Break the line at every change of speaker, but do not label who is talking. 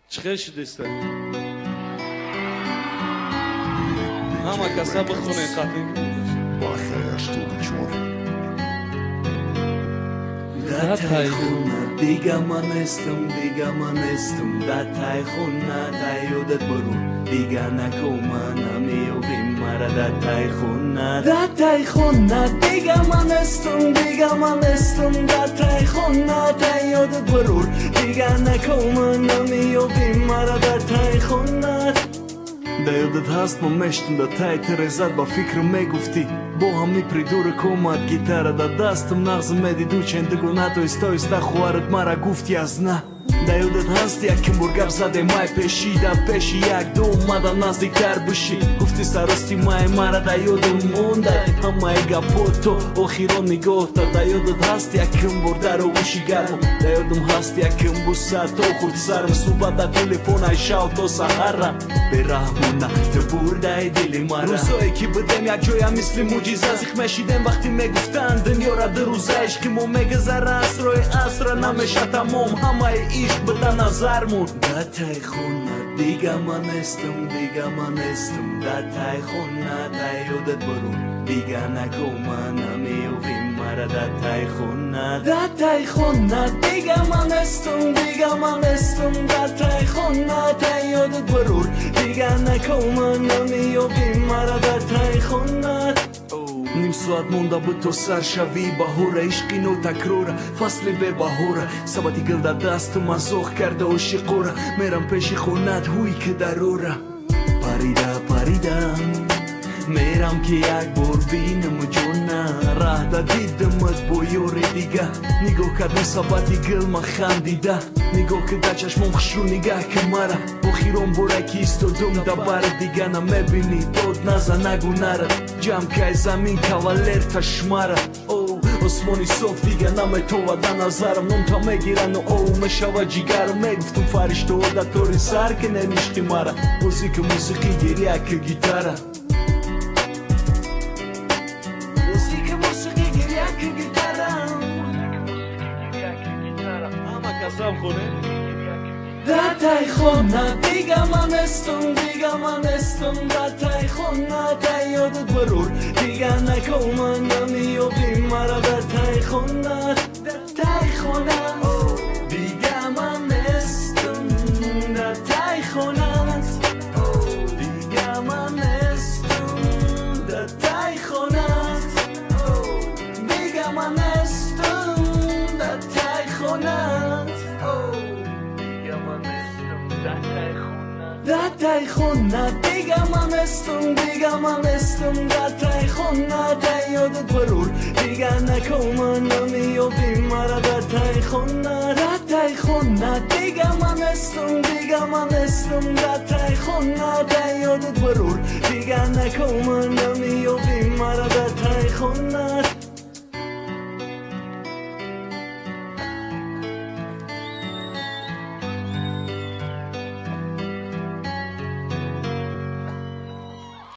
چخیر شدیسته همه کسا بخونه قطعی
Da taj khuna diga manestum da taj khuna taj odat boru diga na komana mi ovim mara da taj khuna diga manestum da taj khuna taj odat boru diga na komana mi ovim mara da taj khuna Da yodad hast ma meshtum da taj terezat ba fikru me gufti Bo hamni pridure komad gitara da dastum nagzim medi duchen digunato isto ista khuarat mara gufti az na Da yodad hast yakim burgar zade mai peshi da peshi yak do umada nazdiktар bishi Gufti sarosti mai mara da yodum monda Hama ega poto okhiro nigoh da Da yodad hast yakim burdaro ushi garmo Da yodum hast yakim busat o khurd sarm Suba da telefon ay shao to sahara Berahmona te burdai dili mara Ruzoe ki bidem yak joya misli mujiza Zikhmeshidem vaqti meguftan Dunyora de ruza ishqi mo megezara asroe asra namesha tamom Hamae ishq bida nazarmon Da taj khuna diga manestum Da taj khuna taj yodat borun Diga nakomana mi ovim mara da taj khuna diga manestum da taj khuna taj yodat borun Diga nakomana mi ovim mara da taj khuna نیم ساعت مونده به تو سرشوی بهوره عشقی نو تکروره فصل به بهوره سبتی گل در دست مزاق کرده و شقوره میرم پیش خونت هوی که دروره پریده میرم که یک بار بینم جونه راه دا دیدمت با یور دیگه نگاه کردن سبتی گل ما خندیده نگاه که دا چشمم خشرو نگه که مرا با خیرم برکی استودم دا بر دیگه نمیبینی داد نزا نگو نره جمع که زمین کاولر تشمره osmoni sof دیگه نمه تو و دا نظرم نم تا میگیرن و او مشوا جیگرم میگفتم فرشته و دا توری سر که نمیشتی مرا موسیقی گیری اکه گیتاره Da taj khuna diga manestum da taj khuna taj yodat borur diga nakomana mi ovim mara da taj khuna diga manestum da taj khuna diga manestum da taj khuna diga manestum da taj khuna Da taj khuna diga manestum da taj khuna taj yodat borur diga nakomana mi ovim mara da taj khuna diga manestum da taj khuna taj yodat borur diga nakomana mi ovim mara da taj khuna